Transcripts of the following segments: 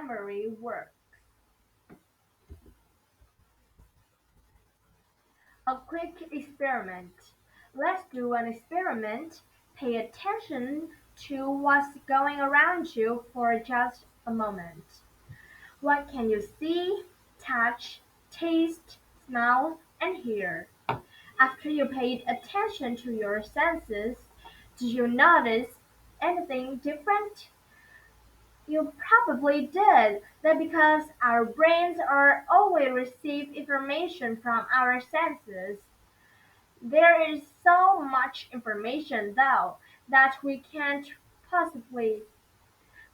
memory works. A quick experiment. Let's do an experiment. Pay attention to what's going around you for just a moment. What can you see, touch, taste, smell, and hear? After you paid attention to your senses, did you notice anything different? You probably did. That because our brains are always receive information from our senses. There is so much information though that we can't possibly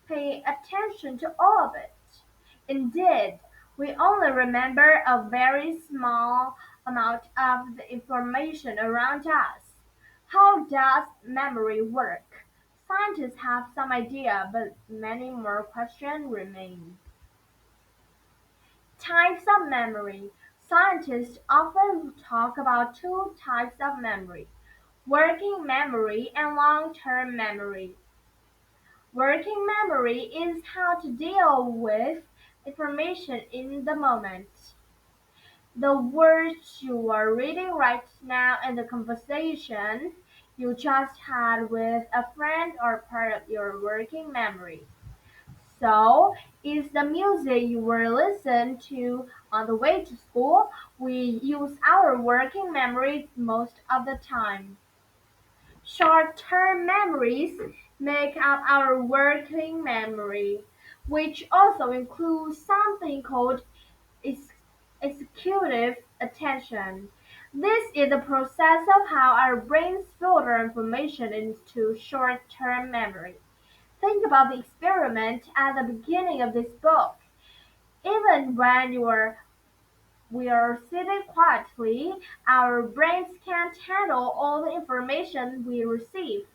pay attention to all of it. Indeed, we only remember a very small amount of the information around us. How does memory work? Scientists have some idea, but many more questions remain. Types of memory. Scientists often talk about two types of memory: working memory and long-term memory. Working memory is how to deal with information in the moment. The words you are reading right now and the conversation you just had with a friend are part of your working memory. So, is the music you were listening to on the way to school? We use our working memory most of the time. Short-term memories make up our working memory, which also includes something called ex- executive attention. This is the process of how our brains filter information into short-term memory. Think about the experiment at the beginning of this book. Even when we are sitting quietly, our brains can't handle all the information we receive.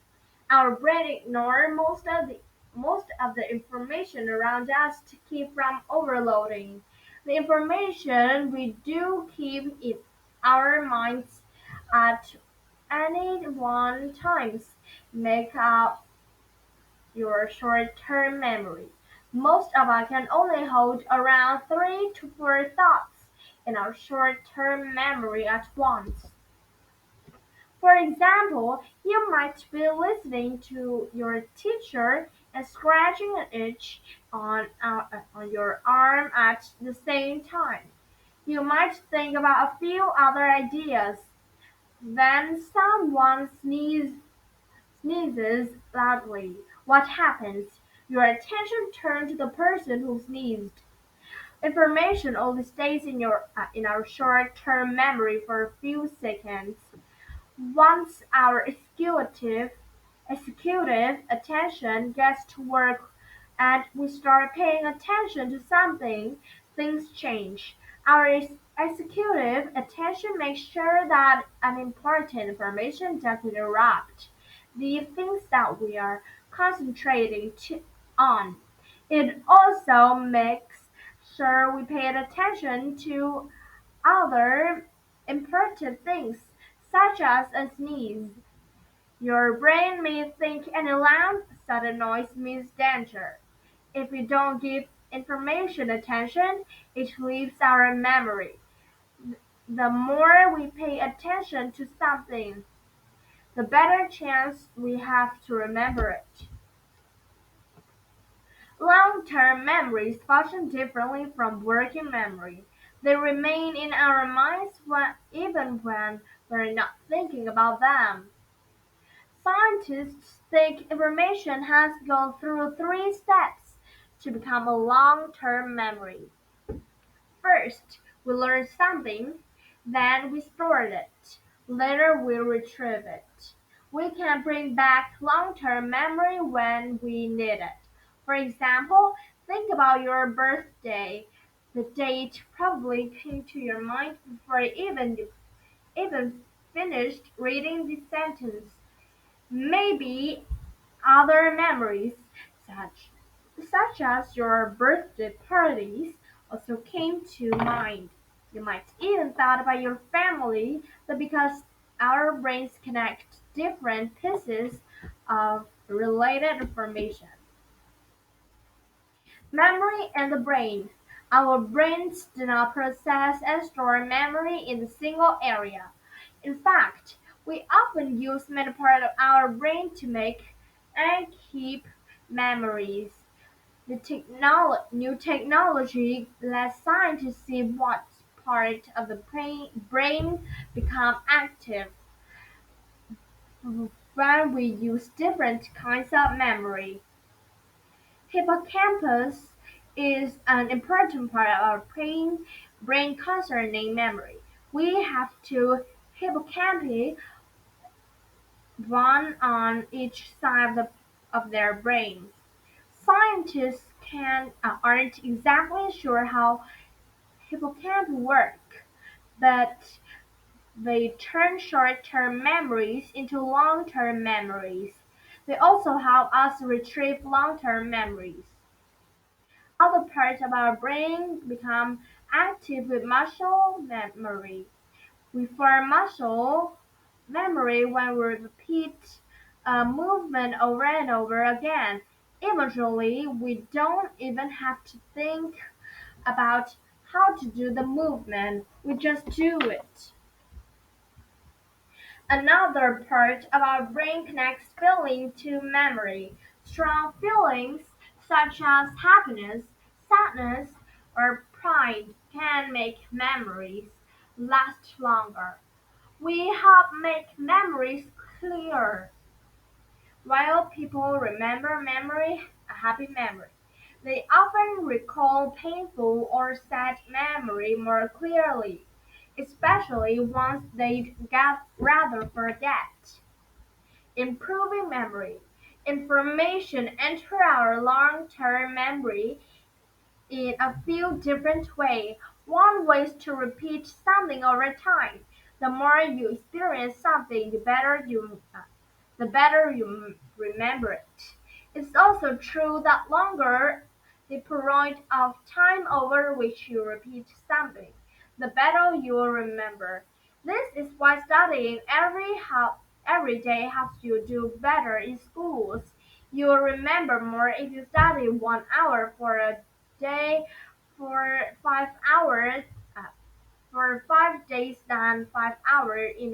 Our brain ignores most of the information around us to keep from overloading. The information we do keep in our minds at any one times make up your short-term memory. Most of us can only hold around 3 to 4 thoughts in our short-term memory at once. For example, you might be listening to your teacher and scratching an itch on your arm at the same time. You might think about a few other ideas. Then someone sneezes loudly. What happens? Your attention turns to the person who sneezed. Information only stays in our short-term memory for a few seconds. Once our executive attention gets to work and we start paying attention to something, things change. Our executive attention makes sure that unimportant information doesn't erupt the things that we are on. It also makes sure we pay attention to other important things, such as a sneeze. Your brain may think any loud, sudden noise means danger. If we don't give information attention, it leaves our memory. The more we pay attention to something, the better chance we have to remember it. Long-term memories function differently from working memory. They remain in our minds even when we're not thinking about them. Scientists think information has gone through 3 steps to become a long-term memory. First, we learn something, then we store it, later we retrieve it. We can bring back long-term memory when we need it. For example, think about your birthday. The date probably came to your mind before you even finished reading the sentence. Maybe other memories, such such as your birthday parties, also came to mind. You might even thought about your family, but because our brains connect different pieces of related information. Memory and the brain. Our brains do not process and store memory in a single area. In fact, we often use many parts of our brain to make and keep memories. New technology lets scientists see what part of the brain become active when we use different kinds of memory. Hippocampus is an important part of our brain concerning memory. We have two hippocampi, one on each side of their brains. Scientists aren't exactly sure how hippocampi work, but they turn short-term memories into long-term memories. They also help us retrieve long-term memories. Other parts of our brain become active with muscle memory. We form muscle memory when we repeat a movement over and over again. Eventually, we don't even have to think about how to do the movement, we just do it. Another part of our brain connects feeling to memory. Strong feelings such as happiness, sadness, or pride can make memories last longer. We help make memories clearer. While people remember a happy memory, they often recall painful or sad memory more clearly, especially ones they'd rather forget. Improving memory. Information enter our long-term memory in a few different ways. One way is to repeat something over time. The more you experience something, the better you remember it. It's also true that longer the period of time over which you repeat something, the better you will remember. This is why studying every day helps you do better in schools. You will remember more if you study 1 hour for a day for 5 hours for 5 days than 5 hours in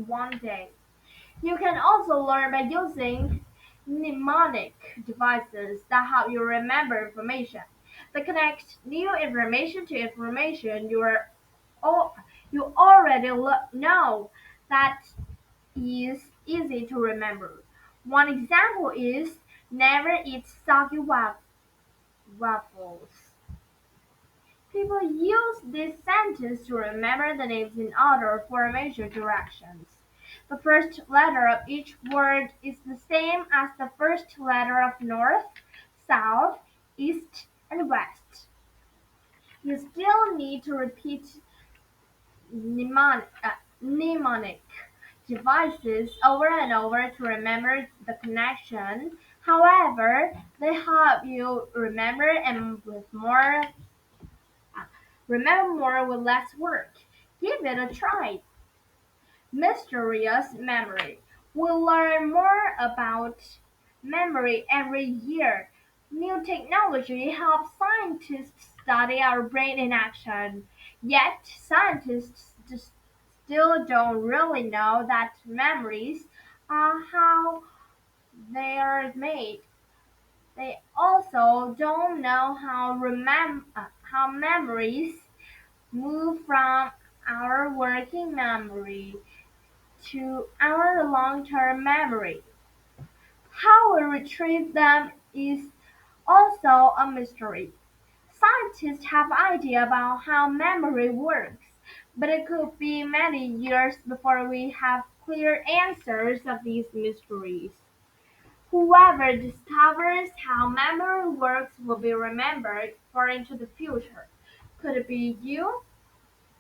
one day. You can also learn by using mnemonic devices that help you remember information. They connect new information to information al- you already know that is easy to remember. One example is never eat soggy waffles. People use this sentence to remember the names in order for major directions. The first letter of each word is the same as the first letter of north, south, east, and west. You still need to repeat mnemonic devices over and over to remember the connection. However, they help you remember more with less work. Give it a try. Mysterious memory. We learn more about memory every year. New technology helps scientists study our brain in action. Yet, scientists still don't really know that memories are how they are made. They also don't know how memories move from our working memory to our long-term memory. How we retrieve them is also a mystery. Scientists have idea about how memory works, but it could be many years before we have clear answers of these mysteries. Whoever discovers how memory works will be remembered far into the future. Could it be you?